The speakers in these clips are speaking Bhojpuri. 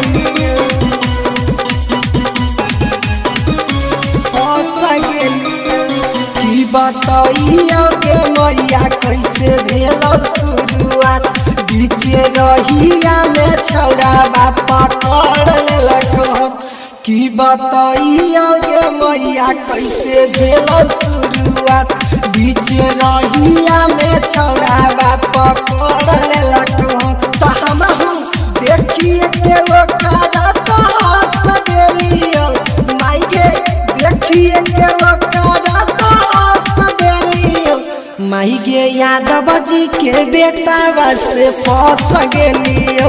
गेलियो फंस गेलियो। की बताइयो गे मैया कैसे भेल शुरुआत बीचे रहिया में छौड़ा पकड़ लेलक। की बताइयो गे मैया कैसे भेल शुरुआत बीचे रहिया में छौड़ा पकड़ लेलक। तो हम देखिए के वो कारा तो हंस गेलियो माई गे देखिए के वो कारा तो हंस गेलियो माई गे यादव जी के बेटा से फंस गेलियो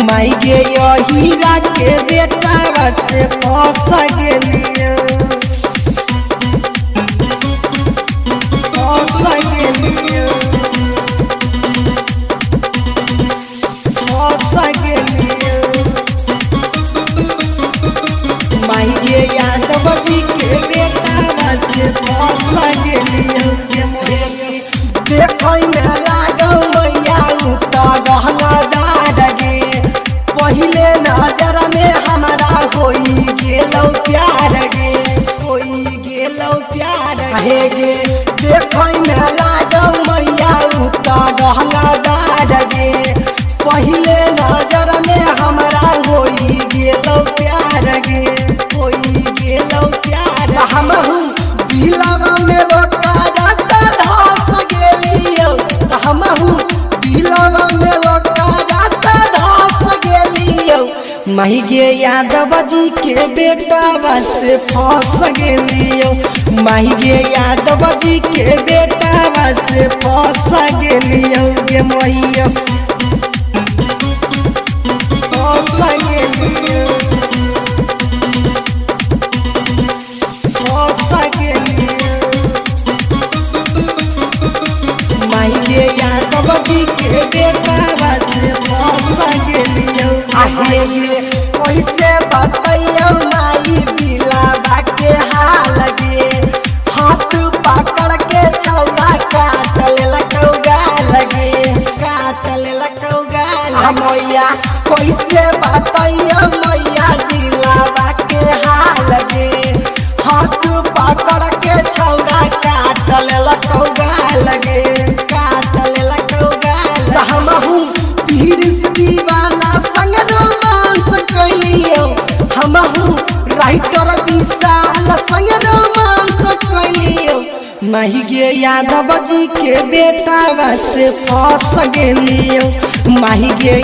माई गे हीरा के बेटा से फंस गेलियो फंस गेलियो फंस गेलियो माई गे यादव जी के बेटा से फंस गेलियो। देखो में लागो मैया रहनादार गे पहले नजर में हमारा होई गेलो प्यार गे होई गेलो प्यार हे गे। देखो में लागो मैया रहनादार गे पहले नजर में हमारा होई गेलो प्यार गे होई गेलो प्यार। हम दिलवा में वो कारा धस गेलियो हम दिलवा में वो कारा धस गेलियो माई गे यादव जी के बेटा से फंस गेलियो माई गे यादव जी के बेटा से फंस गेलियो गे मैया फंस गेलियो फंस गेलियो माई गे यादव जी के बेटा से फंस गेलियो। आहे गे कैसे बताइयो माई दिलवा के हाल गे हाथ पकड़ के छौड़ा काट लेलक गाल गे काट लेलक गाल। मैया कैसे बताइयो मैया दिलवा के हाल गे हाथ पकड़ के छौड़ा काट लेलक गाल गे काट लेलक गाल। हम पीर दीवाना संग रोमांस कैलियो हम राइटर विशाल संग रोमांस कैलियो माई गे यादव जी के बेटा से फंस गेलियो माई गे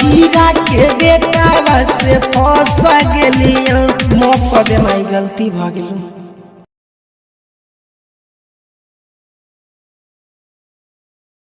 हीरा के बेटा से फंस गेलियो। माफ कर दे माई गलती भ गेलो।